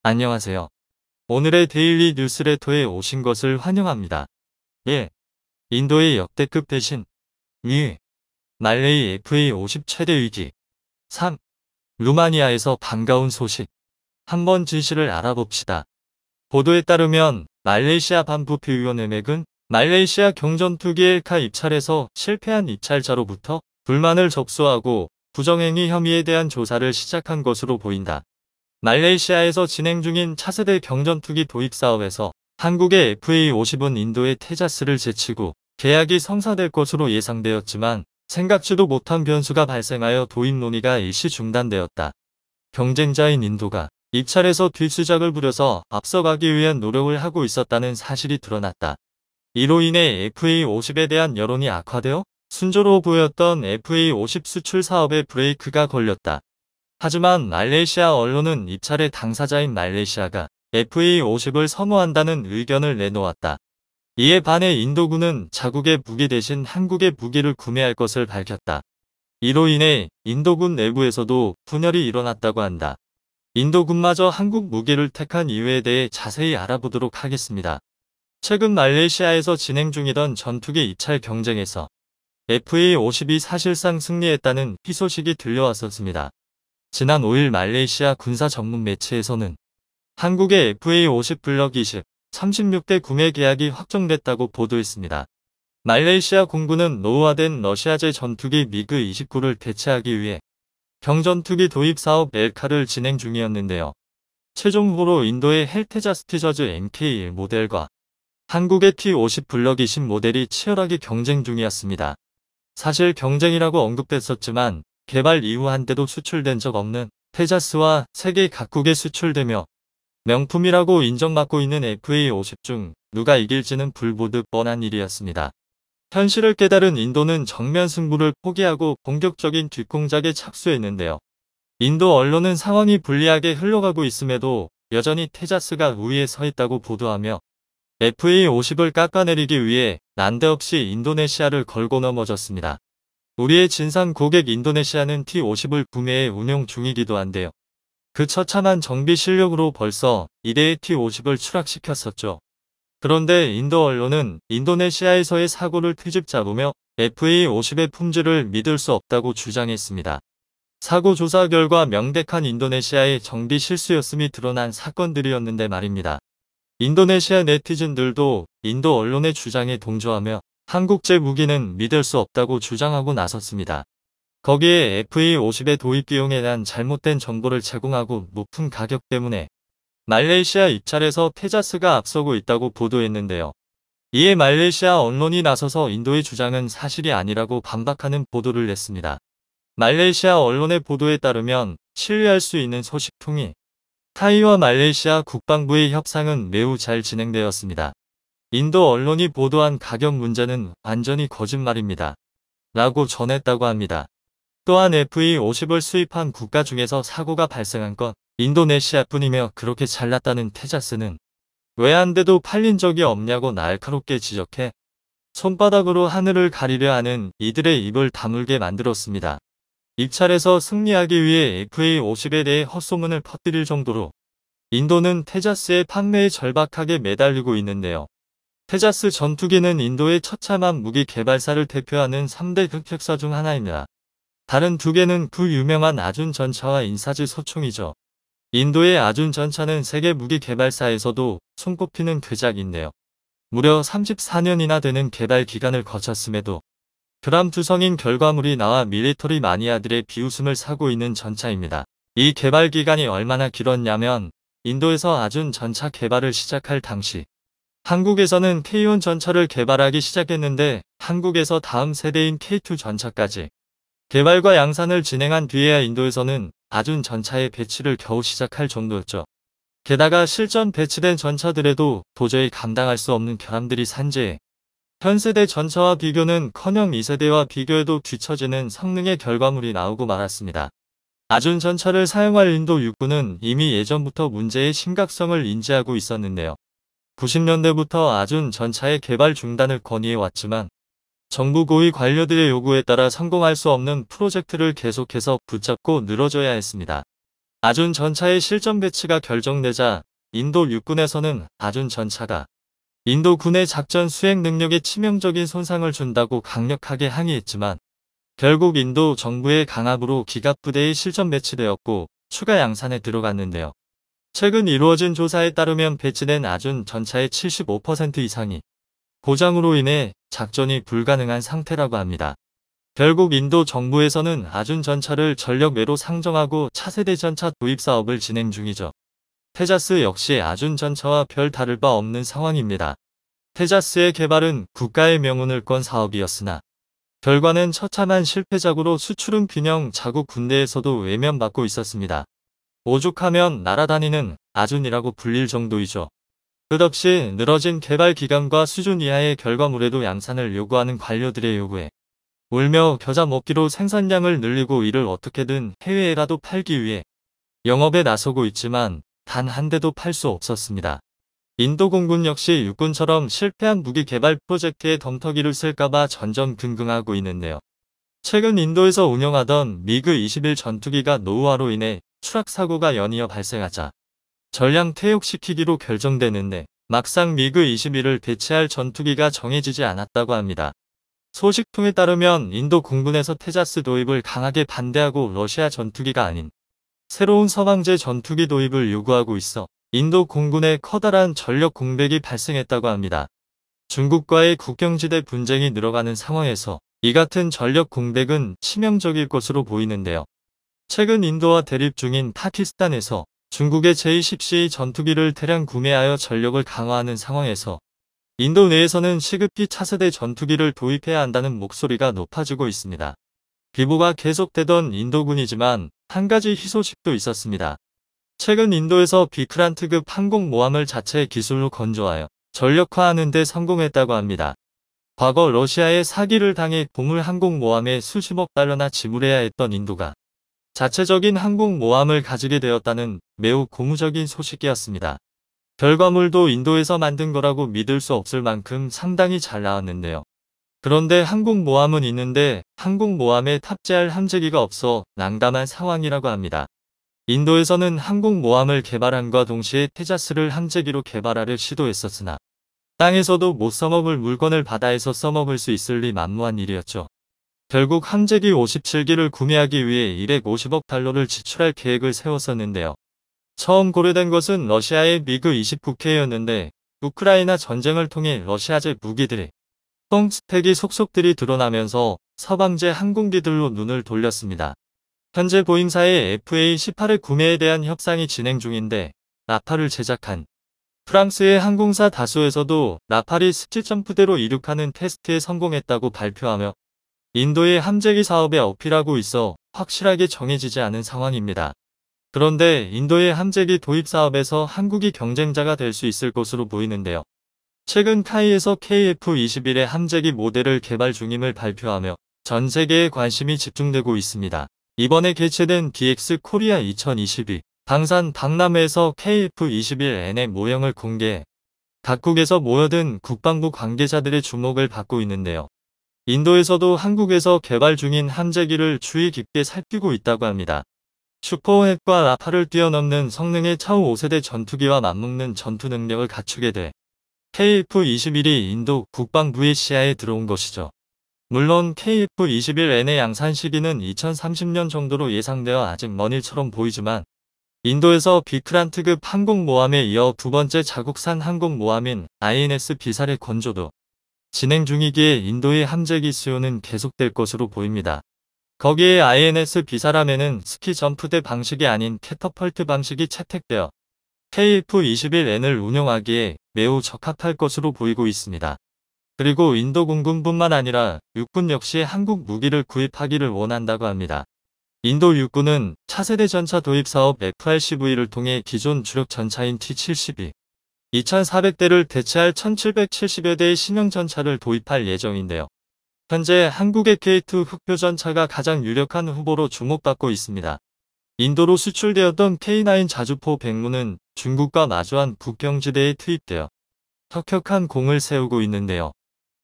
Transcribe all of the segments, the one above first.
안녕하세요. 오늘의 데일리 뉴스레터에 오신 것을 환영합니다. 1. 인도의 역대급 대신 2. 말레이 FA50 최대 위기 3. 루마니아에서 반가운 소식 한번 진실을 알아봅시다. 보도에 따르면 말레이시아 반부패위원회 맥은 말레이시아 경전투기 엘카 입찰에서 실패한 입찰자로부터 불만을 접수하고 부정행위 혐의에 대한 조사를 시작한 것으로 보인다. 말레이시아에서 진행 중인 차세대 경전투기 도입 사업에서 한국의 FA50은 인도의 테자스를 제치고 계약이 성사될 것으로 예상되었지만 생각지도 못한 변수가 발생하여 도입 논의가 일시 중단되었다. 경쟁자인 인도가 입찰에서 뒷수작을 부려서 앞서가기 위한 노력을 하고 있었다는 사실이 드러났다. 이로 인해 FA50에 대한 여론이 악화되어 순조로워 보였던 FA50 수출 사업에 브레이크가 걸렸다. 하지만 말레이시아 언론은 입찰의 당사자인 말레이시아가 FA50을 선호한다는 의견을 내놓았다. 이에 반해 인도군은 자국의 무기 대신 한국의 무기를 구매할 것을 밝혔다. 이로 인해 인도군 내부에서도 분열이 일어났다고 한다. 인도군마저 한국 무기를 택한 이유에 대해 자세히 알아보도록 하겠습니다. 최근 말레이시아에서 진행 중이던 전투기 입찰 경쟁에서 FA50이 사실상 승리했다는 희소식이 들려왔었습니다. 지난 5일 말레이시아 군사 전문 매체에서는 한국의 FA50 블럭 20, 36대 구매 계약이 확정됐다고 보도했습니다. 말레이시아 공군은 노후화된 러시아제 전투기 미그 29를 대체하기 위해 경전투기 도입 사업 엘카를 진행 중이었는데요. 최종 후보로 인도의 헬테자스 티저즈 MK1 모델과 한국의 T50 블럭 20 모델이 치열하게 경쟁 중이었습니다. 사실 경쟁이라고 언급됐었지만 개발 이후 한때도 수출된 적 없는 테자스와 세계 각국에 수출되며 명품이라고 인정받고 있는 FA50 중 누가 이길지는 불보듯 뻔한 일이었습니다. 현실을 깨달은 인도는 정면 승부를 포기하고 본격적인 뒷공작에 착수했는데요. 인도 언론은 상황이 불리하게 흘러가고 있음에도 여전히 테자스가 우위에 서 있다고 보도하며 FA50을 깎아내리기 위해 난데없이 인도네시아를 걸고 넘어졌습니다. 우리의 진상 고객 인도네시아는 T50을 구매해 운용 중이기도 한데요. 그 처참한 정비 실력으로 벌써 2대의 T50을 추락시켰었죠. 그런데 인도 언론은 인도네시아에서의 사고를 트집 잡으며 FA50의 품질을 믿을 수 없다고 주장했습니다. 사고 조사 결과 명백한 인도네시아의 정비 실수였음이 드러난 사건들이었는데 말입니다. 인도네시아 네티즌들도 인도 언론의 주장에 동조하며 한국제 무기는 믿을 수 없다고 주장하고 나섰습니다. 거기에 FA50의 도입 비용에 대한 잘못된 정보를 제공하고 높은 가격 때문에 말레이시아 입찰에서 테자스가 앞서고 있다고 보도했는데요. 이에 말레이시아 언론이 나서서 인도의 주장은 사실이 아니라고 반박하는 보도를 냈습니다. 말레이시아 언론의 보도에 따르면 신뢰할 수 있는 소식통이 타이와 말레이시아 국방부의 협상은 매우 잘 진행되었습니다. 인도 언론이 보도한 가격 문제는 완전히 거짓말입니다. 라고 전했다고 합니다. 또한 FA50을 수입한 국가 중에서 사고가 발생한 건 인도네시아뿐이며 그렇게 잘났다는 테자스는 왜 한 대도 팔린 적이 없냐고 날카롭게 지적해 손바닥으로 하늘을 가리려 하는 이들의 입을 다물게 만들었습니다. 입찰에서 승리하기 위해 FA50에 대해 헛소문을 퍼뜨릴 정도로 인도는 테자스의 판매에 절박하게 매달리고 있는데요. 테자스 전투기는 인도의 처참한 무기 개발사를 대표하는 3대 흑역사 중 하나입니다. 다른 두 개는 그 유명한 아준 전차와 인사지 소총이죠. 인도의 아준 전차는 세계 무기 개발사에서도 손꼽히는 괴작인데요. 무려 34년이나 되는 개발 기간을 거쳤음에도 교람투성인 결과물이 나와 밀리터리 마니아들의 비웃음을 사고 있는 전차입니다. 이 개발 기간이 얼마나 길었냐면 인도에서 아준 전차 개발을 시작할 당시 한국에서는 K1 전차를 개발하기 시작했는데 한국에서 다음 세대인 K2 전차까지 개발과 양산을 진행한 뒤에야 인도에서는 아준 전차의 배치를 겨우 시작할 정도였죠. 게다가 실전 배치된 전차들에도 도저히 감당할 수 없는 결함들이 산재해 현 세대 전차와 비교는커녕 2세대와 비교해도 뒤처지는 성능의 결과물이 나오고 말았습니다. 아준 전차를 사용할 인도 육군은 이미 예전부터 문제의 심각성을 인지하고 있었는데요. 90년대부터 아준 전차의 개발 중단을 건의해왔지만 정부 고위 관료들의 요구에 따라 성공할 수 없는 프로젝트를 계속해서 붙잡고 늘어져야 했습니다. 아준 전차의 실전 배치가 결정되자 인도 육군에서는 아준 전차가 인도 군의 작전 수행 능력에 치명적인 손상을 준다고 강력하게 항의했지만 결국 인도 정부의 강압으로 기갑부대의 실전 배치되었고 추가 양산에 들어갔는데요. 최근 이루어진 조사에 따르면 배치된 아준 전차의 75% 이상이 고장으로 인해 작전이 불가능한 상태라고 합니다. 결국 인도 정부에서는 아준 전차를 전력 외로 상정하고 차세대 전차 도입 사업을 진행 중이죠. 테자스 역시 아준 전차와 별 다를 바 없는 상황입니다. 테자스의 개발은 국가의 명운을 건 사업이었으나 결과는 처참한 실패작으로 수출은 균형 자국 군대에서도 외면받고 있었습니다. 오죽하면 날아다니는 아준이라고 불릴 정도이죠. 끝없이 늘어진 개발 기간과 수준 이하의 결과물에도 양산을 요구하는 관료들의 요구에 울며 겨자 먹기로 생산량을 늘리고 이를 어떻게든 해외에라도 팔기 위해 영업에 나서고 있지만 단 한 대도 팔 수 없었습니다. 인도 공군 역시 육군처럼 실패한 무기 개발 프로젝트에 덤터기를 쓸까봐 전전긍긍하고 있는데요. 최근 인도에서 운영하던 미그 21 전투기가 노후화로 인해 추락 사고가 연이어 발생하자 전량 퇴역시키기로 결정되는데 막상 미그 21을 대체할 전투기가 정해지지 않았다고 합니다. 소식통에 따르면 인도 공군에서 테자스 도입을 강하게 반대하고 러시아 전투기가 아닌 새로운 서방제 전투기 도입을 요구하고 있어 인도 공군에 커다란 전력 공백이 발생했다고 합니다. 중국과의 국경지대 분쟁이 늘어가는 상황에서 이 같은 전력 공백은 치명적일 것으로 보이는데요. 최근 인도와 대립 중인 파키스탄에서 중국의 제-10C 전투기를 대량 구매하여 전력을 강화하는 상황에서 인도 내에서는 시급히 차세대 전투기를 도입해야 한다는 목소리가 높아지고 있습니다. 비보가 계속되던 인도군이지만 한 가지 희소식도 있었습니다. 최근 인도에서 비크란트급 항공모함을 자체 기술로 건조하여 전력화하는 데 성공했다고 합니다. 과거 러시아의 사기를 당해 고물 항공모함에 수십억 달러나 지불해야 했던 인도가 자체적인 항공모함을 가지게 되었다는 매우 고무적인 소식이었습니다. 결과물도 인도에서 만든 거라고 믿을 수 없을 만큼 상당히 잘 나왔는데요. 그런데 항공모함은 있는데 항공모함에 탑재할 함재기가 없어 난감한 상황이라고 합니다. 인도에서는 항공모함을 개발함과 동시에 테자스를 함재기로 개발하려 시도했었으나 땅에서도 못 써먹을 물건을 바다에서 써먹을 수 있을 리 만무한 일이었죠. 결국 함재기 57기를 구매하기 위해 250억 달러를 지출할 계획을 세웠었는데요. 처음 고려된 것은 러시아의 미그 29K였는데 우크라이나 전쟁을 통해 러시아제 무기들의 스펙이 속속들이 드러나면서 서방제 항공기들로 눈을 돌렸습니다. 현재 보잉사의 FA-18의 구매에 대한 협상이 진행 중인데 라팔을 제작한 프랑스의 항공사 다수에서도 라팔이 스틸점프대로 이륙하는 테스트에 성공했다고 발표하며 인도의 함재기 사업에 어필하고 있어 확실하게 정해지지 않은 상황입니다. 그런데 인도의 함재기 도입 사업에서 한국이 경쟁자가 될 수 있을 것으로 보이는데요. 최근 카이에서 KF-21의 함재기 모델을 개발 중임을 발표하며 전 세계에 관심이 집중되고 있습니다. 이번에 개최된 DX 코리아 2022 방산 박람회에서 KF-21N의 모형을 공개해 각국에서 모여든 국방부 관계자들의 주목을 받고 있는데요. 인도에서도 한국에서 개발 중인 함재기를 주의 깊게 살피고 있다고 합니다. 슈퍼호햇과 라팔을 뛰어넘는 성능의 차후 5세대 전투기와 맞먹는 전투 능력을 갖추게 돼 KF-21이 인도 국방부의 시야에 들어온 것이죠. 물론 KF-21N의 양산 시기는 2030년 정도로 예상되어 아직 먼 일처럼 보이지만 인도에서 비크란트급 항공모함에 이어 두 번째 자국산 항공모함인 INS 비살의 건조도 진행 중이기에 인도의 함재기 수요는 계속될 것으로 보입니다. 거기에 INS 비사람에는 스키 점프대 방식이 아닌 캐터펄트 방식이 채택되어 KF-21N을 운용하기에 매우 적합할 것으로 보이고 있습니다. 그리고 인도 공군뿐만 아니라 육군 역시 한국 무기를 구입하기를 원한다고 합니다. 인도 육군은 차세대 전차 도입 사업 FRCV를 통해 기존 주력 전차인 T-72, 2,400대를 대체할 1,770여 대의 신형 전차를 도입할 예정인데요. 현재 한국의 K2 흑표 전차가 가장 유력한 후보로 주목받고 있습니다. 인도로 수출되었던 K9 자주포 백무는 중국과 마주한 국경지대에 투입되어 혁혁한 공을 세우고 있는데요.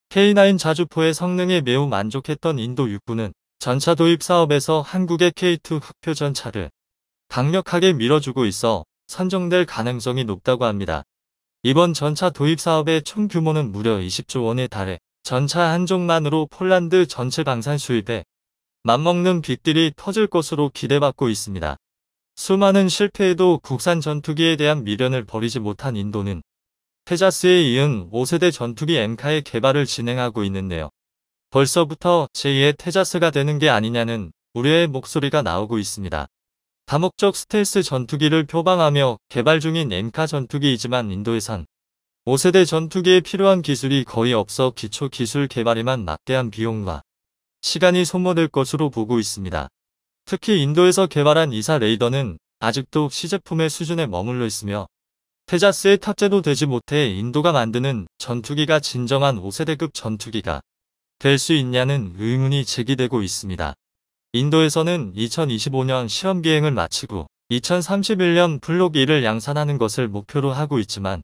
K9 자주포의 성능에 매우 만족했던 인도 육군은 전차 도입 사업에서 한국의 K2 흑표 전차를 강력하게 밀어주고 있어 선정될 가능성이 높다고 합니다. 이번 전차 도입 사업의 총 규모는 무려 20조 원에 달해 전차 한 종만으로 폴란드 전체 방산 수입에 맞먹는 빚들이 터질 것으로 기대받고 있습니다. 수많은 실패에도 국산 전투기에 대한 미련을 버리지 못한 인도는 테자스에 이은 5세대 전투기 엠카의 개발을 진행하고 있는데요. 벌써부터 제2의 테자스가 되는 게 아니냐는 우려의 목소리가 나오고 있습니다. 다목적 스텔스 전투기를 표방하며 개발 중인 엠카 전투기이지만 인도에선 5세대 전투기에 필요한 기술이 거의 없어 기초 기술 개발에만 막대한 비용과 시간이 소모될 것으로 보고 있습니다. 특히 인도에서 개발한 이사 레이더는 아직도 시제품의 수준에 머물러 있으며 테자스에 탑재도 되지 못해 인도가 만드는 전투기가 진정한 5세대급 전투기가 될 수 있냐는 의문이 제기되고 있습니다. 인도에서는 2025년 시험 비행을 마치고 2031년 블록 1을 양산하는 것을 목표로 하고 있지만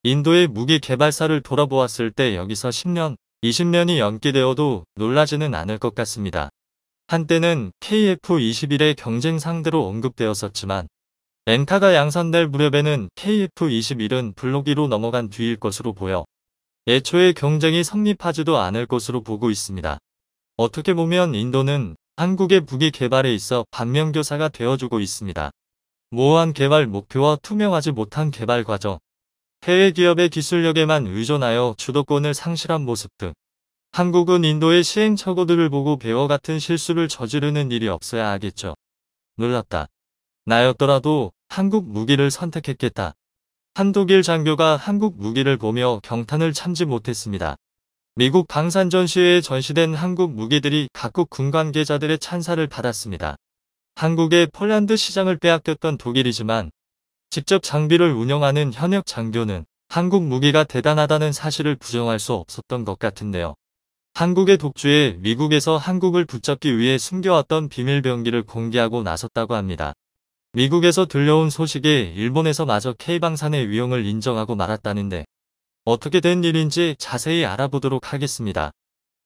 인도의 무기 개발사를 돌아보았을 때 여기서 10년, 20년이 연기되어도 놀라지는 않을 것 같습니다. 한때는 KF-21의 경쟁 상대로 언급되었었지만 엠카가 양산될 무렵에는 KF-21은 블록 2로 넘어간 뒤일 것으로 보여 애초에 경쟁이 성립하지도 않을 것으로 보고 있습니다. 어떻게 보면 인도는 한국의 무기 개발에 있어 반면교사가 되어주고 있습니다. 모호한 개발 목표와 투명하지 못한 개발 과정, 해외 기업의 기술력에만 의존하여 주도권을 상실한 모습 등 한국은 인도의 시행착오들을 보고 배워 같은 실수를 저지르는 일이 없어야 하겠죠. 놀랍다. 나였더라도 한국 무기를 선택했겠다. 한 독일 장교가 한국 무기를 보며 경탄을 참지 못했습니다. 미국 방산 전시회에 전시된 한국 무기들이 각국 군 관계자들의 찬사를 받았습니다. 한국의 폴란드 시장을 빼앗겼던 독일이지만 직접 장비를 운영하는 현역 장교는 한국 무기가 대단하다는 사실을 부정할 수 없었던 것 같은데요. 한국의 독주에 미국에서 한국을 붙잡기 위해 숨겨왔던 비밀병기를 공개하고 나섰다고 합니다. 미국에서 들려온 소식에 일본에서 마저 K방산의 위용을 인정하고 말았다는데 어떻게 된 일인지 자세히 알아보도록 하겠습니다.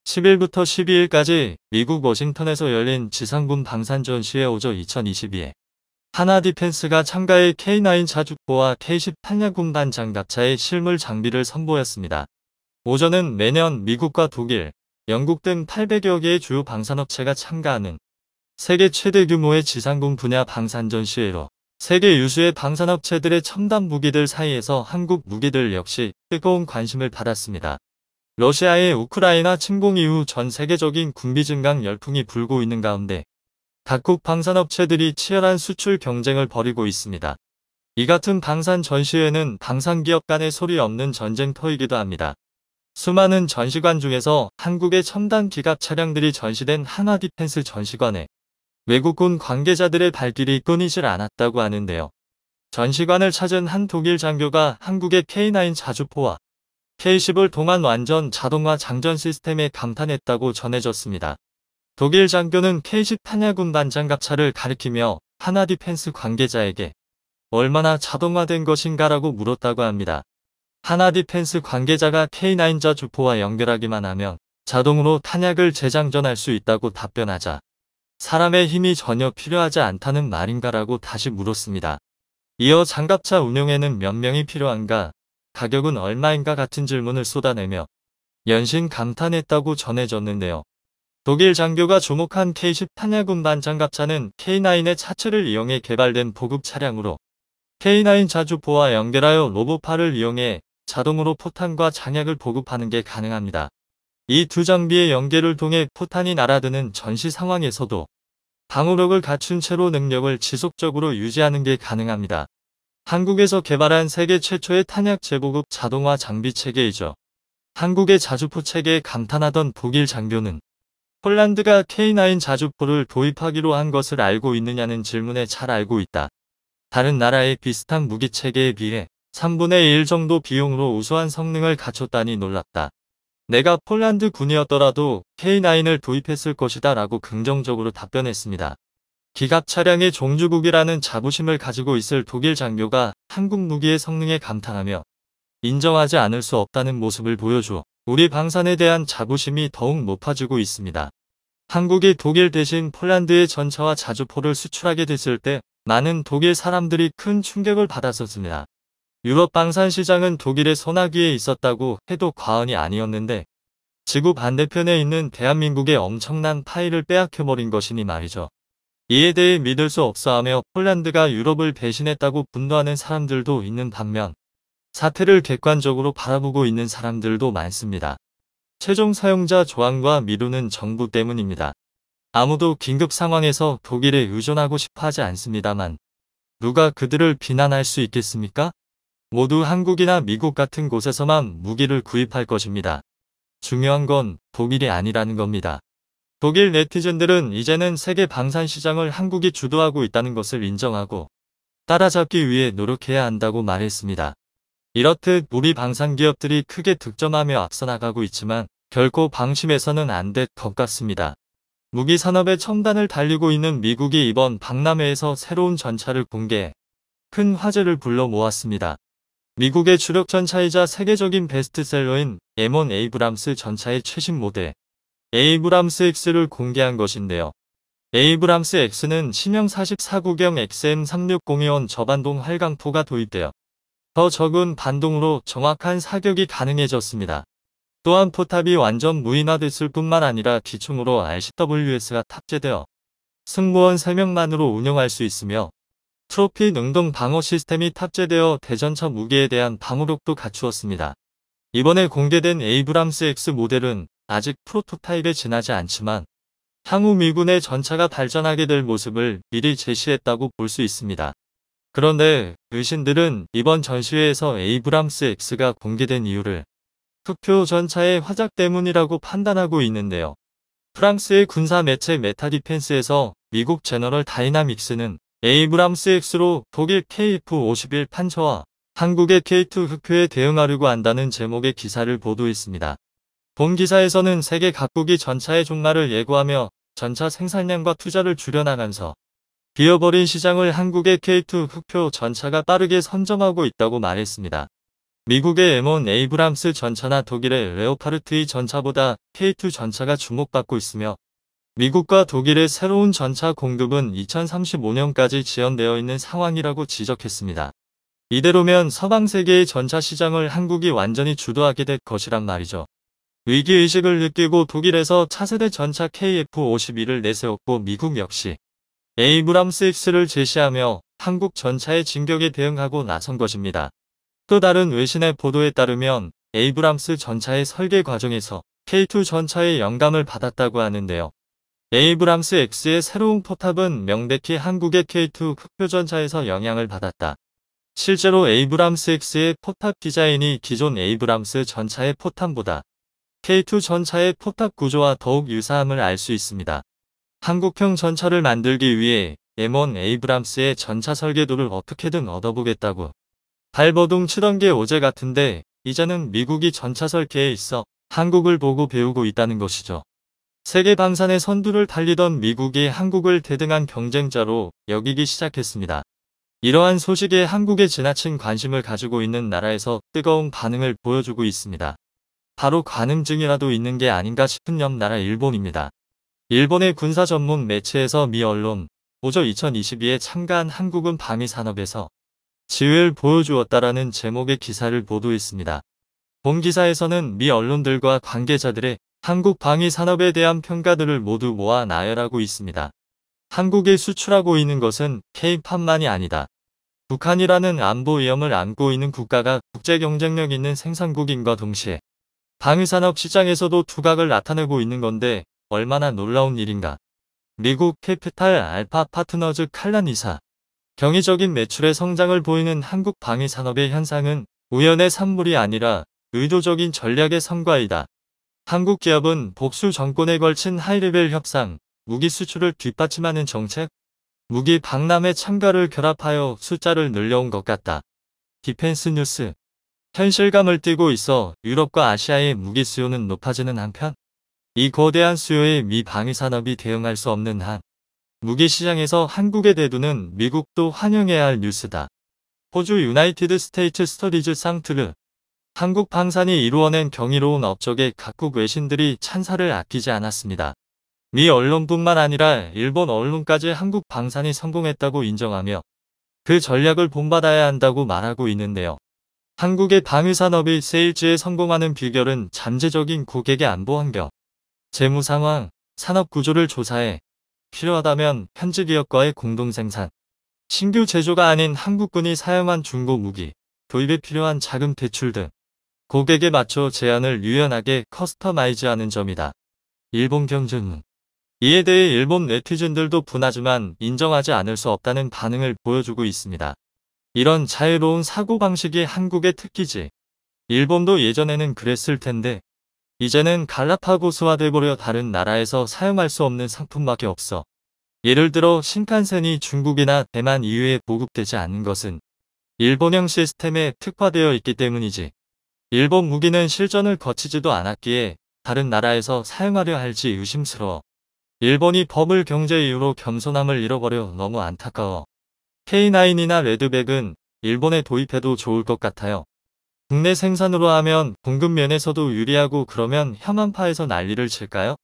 10일부터 12일까지 미국 워싱턴에서 열린 지상군 방산 전시회 오저 2022에 하나 디펜스가 참가해 K9 자주포와 K10 탄약군반 장갑차의 실물 장비를 선보였습니다. 오전은 매년 미국과 독일, 영국 등 800여 개의 주요 방산업체가 참가하는 세계 최대 규모의 지상군 분야 방산 전시회로 세계 유수의 방산업체들의 첨단 무기들 사이에서 한국 무기들 역시 뜨거운 관심을 받았습니다. 러시아의 우크라이나 침공 이후 전 세계적인 군비 증강 열풍이 불고 있는 가운데 각국 방산업체들이 치열한 수출 경쟁을 벌이고 있습니다. 이 같은 방산 전시회는 방산기업 간의 소리 없는 전쟁터이기도 합니다. 수많은 전시관 중에서 한국의 첨단 기갑 차량들이 전시된 한화 디펜스 전시관에 외국군 관계자들의 발길이 끊이질 않았다고 하는데요. 전시관을 찾은 한 독일 장교가 한국의 K9 자주포와 K10을 동안 완전 자동화 장전 시스템에 감탄했다고 전해졌습니다. 독일 장교는 K10 탄약군반 장갑차를 가리키며 한화 디펜스 관계자에게 얼마나 자동화된 것인가라고 물었다고 합니다. 한화 디펜스 관계자가 K9 자주포와 연결하기만 하면 자동으로 탄약을 재장전할 수 있다고 답변하자 사람의 힘이 전혀 필요하지 않다는 말인가라고 다시 물었습니다. 이어 장갑차 운용에는 몇 명이 필요한가, 가격은 얼마인가 같은 질문을 쏟아내며 연신 감탄했다고 전해졌는데요. 독일 장교가 주목한 K10 탄약군반 장갑차는 K9의 차체를 이용해 개발된 보급 차량으로 K9 자주포와 연결하여 로봇팔을 이용해 자동으로 포탄과 장약을 보급하는 게 가능합니다. 이 두 장비의 연계를 통해 포탄이 날아드는 전시 상황에서도 방호력을 갖춘 채로 능력을 지속적으로 유지하는 게 가능합니다. 한국에서 개발한 세계 최초의 탄약 재보급 자동화 장비 체계이죠. 한국의 자주포 체계에 감탄하던 독일 장교는 폴란드가 K9 자주포를 도입하기로 한 것을 알고 있느냐는 질문에 잘 알고 있다. 다른 나라의 비슷한 무기 체계에 비해 3분의 1 정도 비용으로 우수한 성능을 갖췄다니 놀랍다. 내가 폴란드 군이었더라도 K9을 도입했을 것이다 라고 긍정적으로 답변했습니다. 기갑 차량의 종주국이라는 자부심을 가지고 있을 독일 장교가 한국 무기의 성능에 감탄하며 인정하지 않을 수 없다는 모습을 보여줘 우리 방산에 대한 자부심이 더욱 높아지고 있습니다. 한국이 독일 대신 폴란드의 전차와 자주포를 수출하게 됐을 때 많은 독일 사람들이 큰 충격을 받았었습니다. 유럽 방산 시장은 독일의 소나기에 있었다고 해도 과언이 아니었는데 지구 반대편에 있는 대한민국의 엄청난 파일을 빼앗겨버린 것이니 말이죠. 이에 대해 믿을 수 없어하며 폴란드가 유럽을 배신했다고 분노하는 사람들도 있는 반면 사태를 객관적으로 바라보고 있는 사람들도 많습니다. 최종 사용자 조항과 미루는 정부 때문입니다. 아무도 긴급 상황에서 독일에 의존하고 싶어 하지 않습니다만 누가 그들을 비난할 수 있겠습니까? 모두 한국이나 미국 같은 곳에서만 무기를 구입할 것입니다. 중요한 건 독일이 아니라는 겁니다. 독일 네티즌들은 이제는 세계 방산 시장을 한국이 주도하고 있다는 것을 인정하고 따라잡기 위해 노력해야 한다고 말했습니다. 이렇듯 우리 방산 기업들이 크게 득점하며 앞서 나가고 있지만 결코 방심해서는 안 될 것 같습니다. 무기 산업의 첨단을 달리고 있는 미국이 이번 박람회에서 새로운 전차를 공개해 큰 화제를 불러 모았습니다. 미국의 주력 전차이자 세계적인 베스트셀러인 M1 에이브람스 전차의 최신 모델 에이브람스 X를 공개한 것인데요. 에이브람스 X는 신형 44구경 XM360원 저반동 활강포가 도입되어 더 적은 반동으로 정확한 사격이 가능해졌습니다. 또한 포탑이 완전 무인화됐을 뿐만 아니라 기총으로 RCWS가 탑재되어 승무원 3명만으로 운영할 수 있으며 트로피 능동 방어 시스템이 탑재되어 대전차 무기에 대한 방어력도 갖추었습니다. 이번에 공개된 에이브람스 X 모델은 아직 프로토타입에 지나지 않지만 향후 미군의 전차가 발전하게 될 모습을 미리 제시했다고 볼 수 있습니다. 그런데 의신들은 이번 전시회에서 에이브람스 X가 공개된 이유를 흑표 전차의 화작 때문이라고 판단하고 있는데요. 프랑스의 군사 매체 메타디펜스에서 미국 제너럴 다이나믹스는 에이브람스 X로 독일 KF-51 판처와 한국의 K2 흑표에 대응하려고 한다는 제목의 기사를 보도했습니다. 본 기사에서는 세계 각국이 전차의 종말을 예고하며 전차 생산량과 투자를 줄여나가면서 비어버린 시장을 한국의 K2 흑표 전차가 빠르게 선점하고 있다고 말했습니다. 미국의 M1 에이브람스 전차나 독일의 레오파르트 2 전차보다 K2 전차가 주목받고 있으며 미국과 독일의 새로운 전차 공급은 2035년까지 지연되어 있는 상황이라고 지적했습니다. 이대로면 서방 세계의 전차 시장을 한국이 완전히 주도하게 될 것이란 말이죠. 위기의식을 느끼고 독일에서 차세대 전차 KF-51을 내세웠고 미국 역시 에이브람스 X를 제시하며 한국 전차의 진격에 대응하고 나선 것입니다. 또 다른 외신의 보도에 따르면 에이브람스 전차의 설계 과정에서 K2 전차의 영감을 받았다고 하는데요. 에이브람스 X의 새로운 포탑은 명백히 한국의 K2 흑표 전차에서 영향을 받았다. 실제로 에이브람스 X의 포탑 디자인이 기존 에이브람스 전차의 포탑보다 K2 전차의 포탑 구조와 더욱 유사함을 알 수 있습니다. 한국형 전차를 만들기 위해 M1 에이브람스의 전차 설계도를 어떻게든 얻어보겠다고 발버둥 치던 게 어제 같은데 이제는 미국이 전차 설계에 있어 한국을 보고 배우고 있다는 것이죠. 세계 방산의 선두를 달리던 미국이 한국을 대등한 경쟁자로 여기기 시작했습니다. 이러한 소식에 한국에 지나친 관심을 가지고 있는 나라에서 뜨거운 반응을 보여주고 있습니다. 바로 관음증이라도 있는 게 아닌가 싶은 옆 나라 일본입니다. 일본의 군사 전문 매체에서 미 언론 오저 2022에 참가한 한국은 방위산업에서 지혜를 보여주었다라는 제목의 기사를 보도했습니다. 본 기사에서는 미 언론들과 관계자들의 한국 방위산업에 대한 평가들을 모두 모아 나열하고 있습니다. 한국이 수출하고 있는 것은 K판만이 아니다. 북한이라는 안보 위험을 안고 있는 국가가 국제 경쟁력 있는 생산국인과 동시에 방위산업 시장에서도 두각을 나타내고 있는 건데 얼마나 놀라운 일인가. 미국 캐피탈 알파 파트너즈 칼란 이사. 경이적인 매출의 성장을 보이는 한국 방위산업의 현상은 우연의 산물이 아니라 의도적인 전략의 성과이다. 한국 기업은 복수 정권에 걸친 하이레벨 협상, 무기 수출을 뒷받침하는 정책, 무기 박람회 참가를 결합하여 숫자를 늘려온 것 같다. 디펜스 뉴스. 현실감을 띠고 있어 유럽과 아시아의 무기 수요는 높아지는 한편 이 거대한 수요에 미 방위산업이 대응할 수 없는 한 무기 시장에서 한국의 대두는 미국도 환영해야 할 뉴스다. 호주 유나이티드 스테이츠 스터디즈 상트르. 한국 방산이 이루어낸 경이로운 업적에 각국 외신들이 찬사를 아끼지 않았습니다. 미 언론뿐만 아니라 일본 언론까지 한국 방산이 성공했다고 인정하며 그 전략을 본받아야 한다고 말하고 있는데요. 한국의 방위산업이 세일즈에 성공하는 비결은 잠재적인 고객의 안보 환경, 재무 상황, 산업 구조를 조사해 필요하다면 현지 기업과의 공동 생산, 신규 제조가 아닌 한국군이 사용한 중고 무기, 도입에 필요한 자금 대출 등 고객에 맞춰 제안을 유연하게 커스터마이즈하는 점이다. 일본 경제는 이에 대해 일본 네티즌들도 분하지만 인정하지 않을 수 없다는 반응을 보여주고 있습니다. 이런 자유로운 사고방식이 한국의 특기지. 일본도 예전에는 그랬을 텐데 이제는 갈라파고스화돼버려 다른 나라에서 사용할 수 없는 상품밖에 없어. 예를 들어 신칸센이 중국이나 대만 이외에 보급되지 않는 것은 일본형 시스템에 특화되어 있기 때문이지. 일본 무기는 실전을 거치지도 않았기에 다른 나라에서 사용하려 할지 의심스러워. 일본이 버블 경제 이후로 겸손함을 잃어버려 너무 안타까워. K9이나 레드백은 일본에 도입해도 좋을 것 같아요. 국내 생산으로 하면 공급 면에서도 유리하고 그러면 혐한파에서 난리를 칠까요?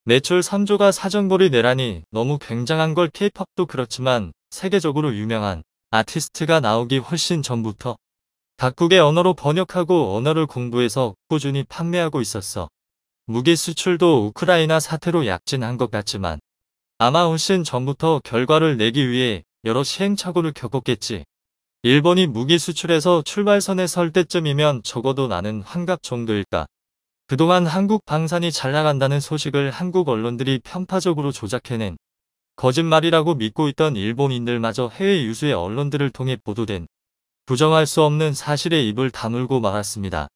매출 3조가 사정벌이 내라니 너무 굉장한 걸. K-팝도 그렇지만 세계적으로 유명한 아티스트가 나오기 훨씬 전부터 각국의 언어로 번역하고 언어를 공부해서 꾸준히 판매하고 있었어. 무기 수출도 우크라이나 사태로 약진한 것 같지만 아마 훨씬 전부터 결과를 내기 위해 여러 시행착오를 겪었겠지. 일본이 무기 수출에서 출발선에 설 때쯤이면 적어도 나는 환갑 정도일까. 그동안 한국 방산이 잘 나간다는 소식을 한국 언론들이 편파적으로 조작해낸 거짓말이라고 믿고 있던 일본인들마저 해외 유수의 언론들을 통해 보도된 부정할 수 없는 사실에 입을 다물고 말았습니다.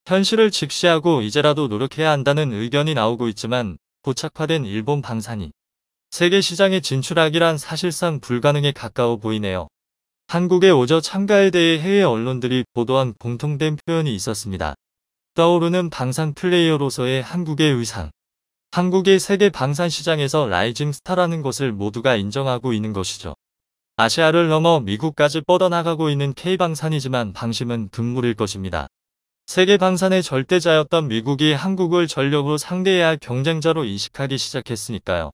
현실을 직시하고 이제라도 노력해야 한다는 의견이 나오고 있지만 고착화된 일본 방산이 세계 시장에 진출하기란 사실상 불가능에 가까워 보이네요. 한국의 오저 참가에 대해 해외 언론들이 보도한 공통된 표현이 있었습니다. 떠오르는 방산 플레이어로서의 한국의 의상. 한국이 세계 방산 시장에서 라이징 스타라는 것을 모두가 인정하고 있는 것이죠. 아시아를 넘어 미국까지 뻗어나가고 있는 K방산이지만 방심은 금물일 것입니다. 세계 방산의 절대자였던 미국이 한국을 전력으로 상대해야 할 경쟁자로 인식하기 시작했으니까요.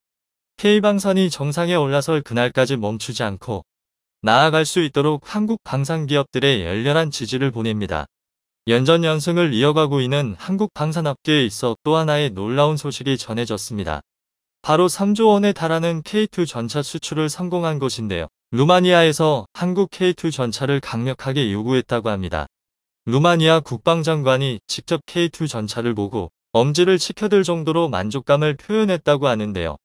K방산이 정상에 올라설 그날까지 멈추지 않고 나아갈 수 있도록 한국 방산 기업들의 열렬한 지지를 보냅니다. 연전연승을 이어가고 있는 한국 방산업계에 있어 또 하나의 놀라운 소식이 전해졌습니다. 바로 3조 원에 달하는 K2 전차 수출을 성공한 것인데요. 루마니아에서 한국 K2 전차를 강력하게 요구했다고 합니다. 루마니아 국방장관이 직접 K2 전차를 보고 엄지를 치켜들 정도로 만족감을 표현했다고 하는데요.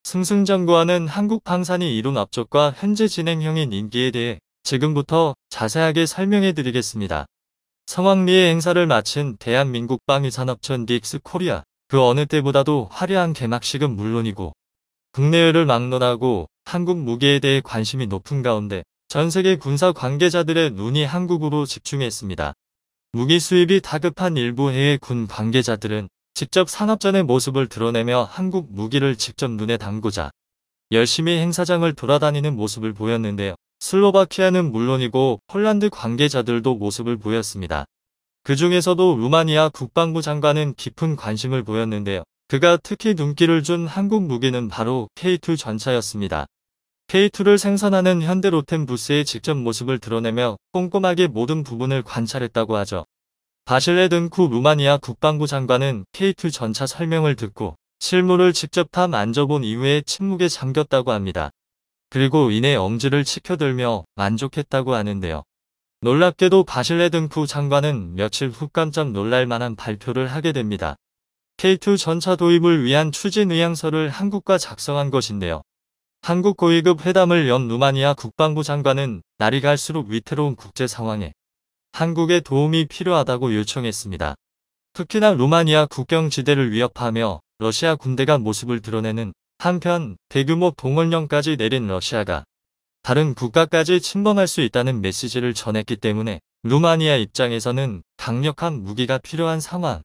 승승장구하는 한국 방산이 이룬 업적과 현재 진행형인 임기에 대해 지금부터 자세하게 설명해 드리겠습니다. 성황리에 행사를 마친 대한민국 방위산업청 DX 코리아, 그 어느 때보다도 화려한 개막식은 물론이고 국내외를 막론하고 한국 무기에 대해 관심이 높은 가운데 전 세계 군사 관계자들의 눈이 한국으로 집중했습니다. 무기 수입이 다급한 일부 해외 군 관계자들은 직접 산업전의 모습을 드러내며 한국 무기를 직접 눈에 담고자 열심히 행사장을 돌아다니는 모습을 보였는데요. 슬로바키아는 물론이고 폴란드 관계자들도 모습을 보였습니다. 그 중에서도 루마니아 국방부 장관은 깊은 관심을 보였는데요. 그가 특히 눈길을 준 한국 무기는 바로 K2 전차였습니다. K2를 생산하는 현대로템 부스의 직접 모습을 드러내며 꼼꼼하게 모든 부분을 관찰했다고 하죠. 바실레 든쿠 루마니아 국방부 장관은 K2 전차 설명을 듣고 실물을 직접 다 만져본 이후에 침묵에 잠겼다고 합니다. 그리고 이내 엄지를 치켜들며 만족했다고 하는데요. 놀랍게도 바실레 든쿠 장관은 며칠 후 깜짝 놀랄 만한 발표를 하게 됩니다. K2 전차 도입을 위한 추진 의향서를 한국과 작성한 것인데요. 한국 고위급 회담을 연 루마니아 국방부 장관은 날이 갈수록 위태로운 국제 상황에 한국의 도움이 필요하다고 요청했습니다. 특히나 루마니아 국경지대를 위협하며 러시아 군대가 모습을 드러내는 한편 대규모 동원령까지 내린 러시아가 다른 국가까지 침범할 수 있다는 메시지를 전했기 때문에 루마니아 입장에서는 강력한 무기가 필요한 상황.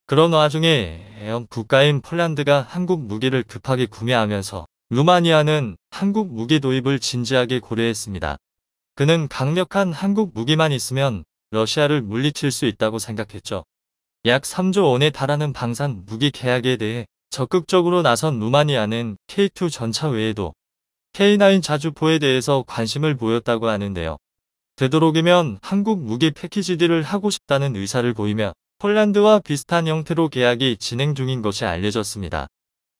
그런 와중에 국가인 폴란드가 한국 무기를 급하게 구매하면서 루마니아는 한국 무기 도입을 진지하게 고려했습니다. 그는 강력한 한국 무기만 있으면 러시아를 물리칠 수 있다고 생각했죠. 약 3조 원에 달하는 방산 무기 계약에 대해 적극적으로 나선 루마니아는 K2 전차 외에도 K9 자주포에 대해서 관심을 보였다고 하는데요. 되도록이면 한국 무기 패키지 딜을 하고 싶다는 의사를 보이며 폴란드와 비슷한 형태로 계약이 진행 중인 것이 알려졌습니다.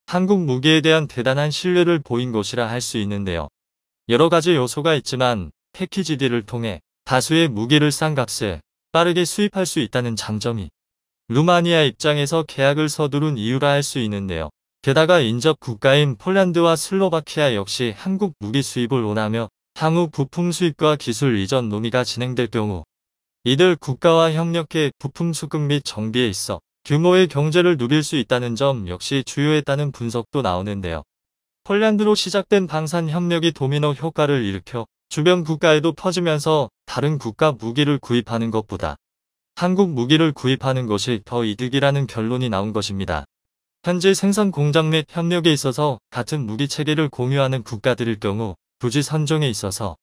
한국 무기에 대한 대단한 신뢰를 보인 것이라 할 수 있는데요. 여러 가지 요소가 있지만 패키지 딜을 통해 다수의 무기를 싼 값에 빠르게 수입할 수 있다는 장점이 루마니아 입장에서 계약을 서두른 이유라 할 수 있는데요. 게다가 인접 국가인 폴란드와 슬로바키아 역시 한국 무기 수입을 원하며 향후 부품 수입과 기술 이전 논의가 진행될 경우 이들 국가와 협력해 부품 수급 및 정비에 있어 규모의 경제를 누릴 수 있다는 점 역시 주요했다는 분석도 나오는데요. 폴란드로 시작된 방산 협력이 도미노 효과를 일으켜 주변 국가에도 퍼지면서 다른 국가 무기를 구입하는 것보다 한국 무기를 구입하는 것이 더 이득이라는 결론이 나온 것입니다. 현재 생산 공장 및 협력에 있어서 같은 무기 체계를 공유하는 국가들일 경우 부지 선정에 있어서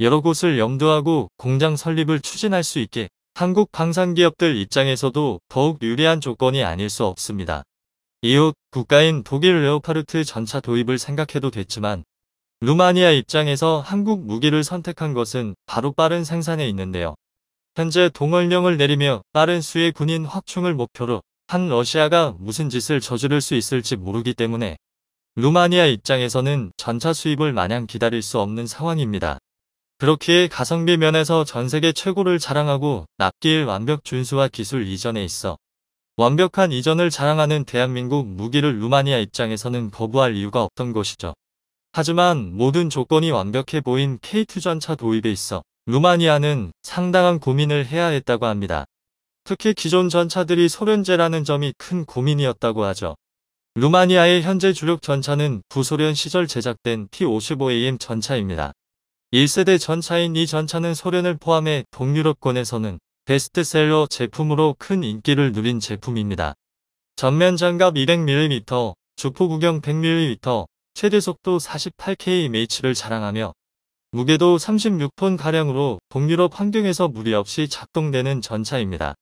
여러 곳을 염두하고 공장 설립을 추진할 수 있게 한국 방산기업들 입장에서도 더욱 유리한 조건이 아닐 수 없습니다. 이웃 국가인 독일 레오파르트 전차 도입을 생각해도 됐지만 루마니아 입장에서 한국 무기를 선택한 것은 바로 빠른 생산에 있는데요. 현재 동원령을 내리며 빠른 수의 군인 확충을 목표로 한 러시아가 무슨 짓을 저지를 수 있을지 모르기 때문에 루마니아 입장에서는 전차 수입을 마냥 기다릴 수 없는 상황입니다. 그렇기에 가성비 면에서 전세계 최고를 자랑하고 납기일 완벽 준수와 기술 이전에 있어 완벽한 이전을 자랑하는 대한민국 무기를 루마니아 입장에서는 거부할 이유가 없던 것이죠. 하지만 모든 조건이 완벽해 보인 K2 전차 도입에 있어 루마니아는 상당한 고민을 해야 했다고 합니다. 특히 기존 전차들이 소련제라는 점이 큰 고민이었다고 하죠. 루마니아의 현재 주력 전차는 구소련 시절 제작된 T-55AM 전차입니다. 1세대 전차인 이 전차는 소련을 포함해 동유럽권에서는 베스트셀러 제품으로 큰 인기를 누린 제품입니다. 전면 장갑 200mm, 주포 구경 100mm, 최대 속도 48kmh를 자랑하며 무게도 36톤가량으로 동유럽 환경에서 무리 없이 작동되는 전차입니다.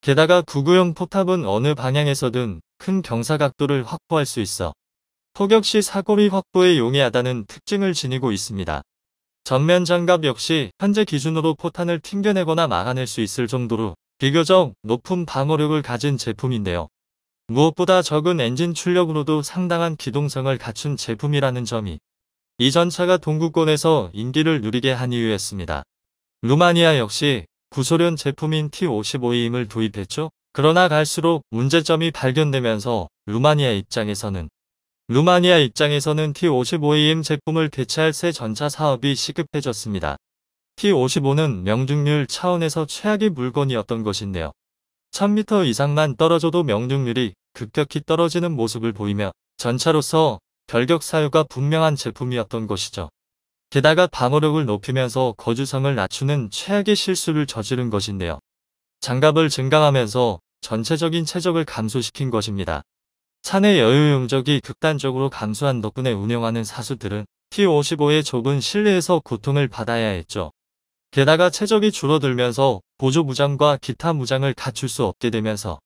게다가 구구형 포탑은 어느 방향에서든 큰 경사 각도를 확보할 수 있어 포격 시 사거리 확보에 용이하다는 특징을 지니고 있습니다. 전면 장갑 역시 현재 기준으로 포탄을 튕겨내거나 막아낼 수 있을 정도로 비교적 높은 방어력을 가진 제품인데요. 무엇보다 적은 엔진 출력으로도 상당한 기동성을 갖춘 제품이라는 점이 이 전차가 동구권에서 인기를 누리게 한 이유였습니다. 루마니아 역시 구소련 제품인 T-55M을 도입했죠. 그러나 갈수록 문제점이 발견되면서 루마니아 입장에서는 T-55M 제품을 대체할 새 전차 사업이 시급해졌습니다. T-55는 명중률 차원에서 최악의 물건이었던 것인데요. 1000m 이상만 떨어져도 명중률이 급격히 떨어지는 모습을 보이며 전차로서 결격 사유가 분명한 제품이었던 것이죠. 게다가 방어력을 높이면서 거주성을 낮추는 최악의 실수를 저지른 것인데요. 장갑을 증강하면서 전체적인 최적을 감소시킨 것입니다. 차내 여유 용적이 극단적으로 감소한 덕분에 운영하는 사수들은 T-55의 좁은 실내에서 고통을 받아야 했죠. 게다가 최적이 줄어들면서 보조 무장과 기타 무장을 갖출 수 없게 되면서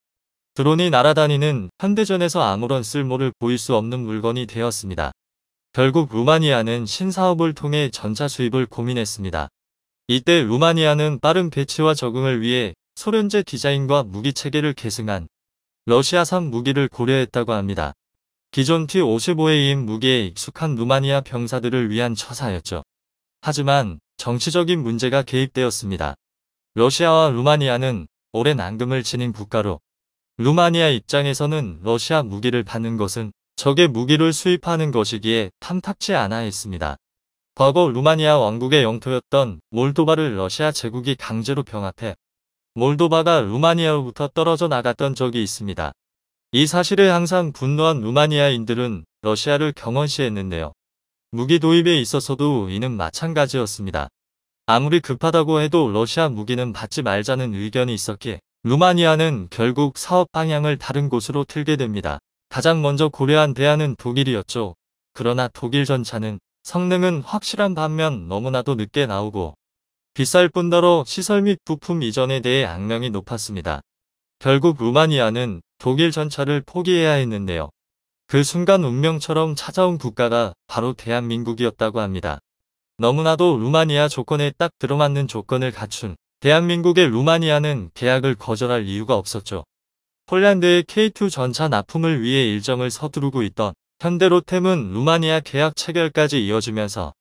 드론이 날아다니는 현대전에서 아무런 쓸모를 보일 수 없는 물건이 되었습니다. 결국 루마니아는 신사업을 통해 전차 수입을 고민했습니다. 이때 루마니아는 빠른 배치와 적응을 위해 소련제 디자인과 무기 체계를 계승한 러시아산 무기를 고려했다고 합니다. 기존 T-55AM 무기에 익숙한 루마니아 병사들을 위한 처사였죠. 하지만 정치적인 문제가 개입되었습니다. 러시아와 루마니아는 오랜 앙금을 지닌 국가로 루마니아 입장에서는 러시아 무기를 받는 것은 적의 무기를 수입하는 것이기에 탐탁치 않아 했습니다. 과거 루마니아 왕국의 영토였던 몰도바를 러시아 제국이 강제로 병합해 몰도바가 루마니아로부터 떨어져 나갔던 적이 있습니다. 이 사실에 항상 분노한 루마니아인들은 러시아를 경원시했는데요. 무기 도입에 있어서도 이는 마찬가지였습니다. 아무리 급하다고 해도 러시아 무기는 받지 말자는 의견이 있었기에 루마니아는 결국 사업 방향을 다른 곳으로 틀게 됩니다. 가장 먼저 고려한 대안은 독일이었죠. 그러나 독일 전차는 성능은 확실한 반면 너무나도 늦게 나오고 비쌀 뿐더러 시설 및 부품 이전에 대해 악명이 높았습니다. 결국 루마니아는 독일 전차를 포기해야 했는데요. 그 순간 운명처럼 찾아온 국가가 바로 대한민국이었다고 합니다. 너무나도 루마니아 조건에 딱 들어맞는 조건을 갖춘 대한민국의 루마니아는 계약을 거절할 이유가 없었죠. 폴란드의 K2 전차 납품을 위해 일정을 서두르고 있던 현대로템은 루마니아 계약 체결까지 이어지면서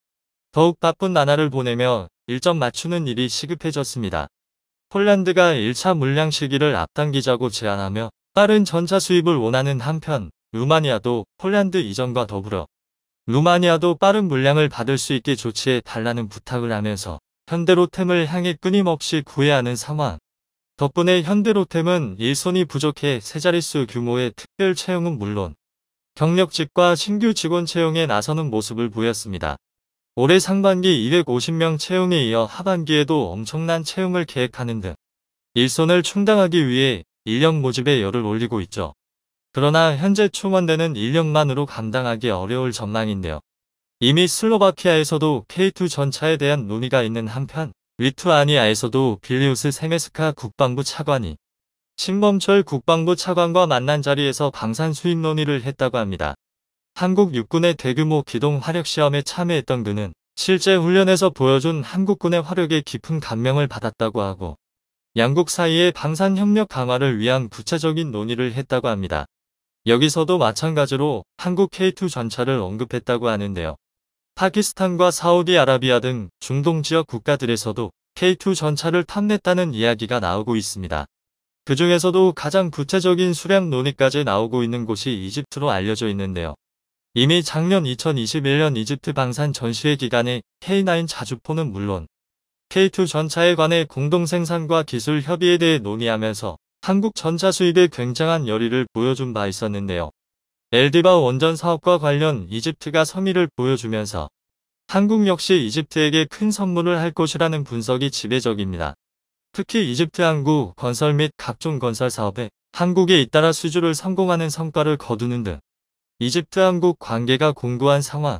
더욱 바쁜 나날을 보내며 일정 맞추는 일이 시급해졌습니다. 폴란드가 1차 물량 시기를 앞당기자고 제안하며 빠른 전차 수입을 원하는 한편 루마니아도 폴란드 이전과 더불어 루마니아도 빠른 물량을 받을 수 있게 조치해 달라는 부탁을 하면서 현대로템을 향해 끊임없이 구애하는 상황. 덕분에 현대로템은 일손이 부족해 세 자릿수 규모의 특별 채용은 물론 경력직과 신규 직원 채용에 나서는 모습을 보였습니다. 올해 상반기 250명 채용에 이어 하반기에도 엄청난 채용을 계획하는 등 일손을 충당하기 위해 인력 모집에 열을 올리고 있죠. 그러나 현재 충원되는 인력만으로 감당하기 어려울 전망인데요. 이미 슬로바키아에서도 K2 전차에 대한 논의가 있는 한편 리투아니아에서도 빌리우스 세메스카 국방부 차관이 신범철 국방부 차관과 만난 자리에서 방산 수입 논의를 했다고 합니다. 한국 육군의 대규모 기동 화력 시험에 참여했던 그는 실제 훈련에서 보여준 한국군의 화력에 깊은 감명을 받았다고 하고 양국 사이의 방산 협력 강화를 위한 구체적인 논의를 했다고 합니다. 여기서도 마찬가지로 한국 K2 전차를 언급했다고 하는데요. 파키스탄과 사우디아라비아 등 중동 지역 국가들에서도 K2 전차를 탐냈다는 이야기가 나오고 있습니다. 그 중에서도 가장 구체적인 수량 논의까지 나오고 있는 곳이 이집트로 알려져 있는데요. 이미 작년 2021년 이집트 방산 전시회 기간에 K9 자주포는 물론 K2 전차에 관해 공동 생산과 기술 협의에 대해 논의하면서 한국 전차 수입에 굉장한 열의를 보여준 바 있었는데요. 엘디바 원전 사업과 관련 이집트가 성의를 보여주면서 한국 역시 이집트에게 큰 선물을 할 것이라는 분석이 지배적입니다. 특히 이집트 항구 건설 및 각종 건설 사업에 한국에 잇따라 수주를 성공하는 성과를 거두는 등 이집트 한국 관계가 공고한 상황.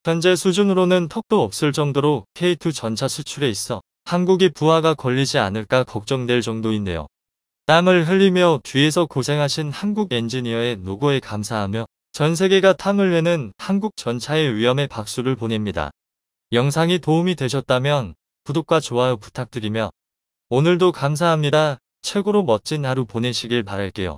현재 수준으로는 턱도 없을 정도로 K2 전차 수출에 있어 한국이 부하가 걸리지 않을까 걱정될 정도인데요. 땀을 흘리며 뒤에서 고생하신 한국 엔지니어의 노고에 감사하며 전 세계가 탐을 내는 한국 전차의 위엄에 박수를 보냅니다. 영상이 도움이 되셨다면 구독과 좋아요 부탁드리며 오늘도 감사합니다. 최고로 멋진 하루 보내시길 바랄게요.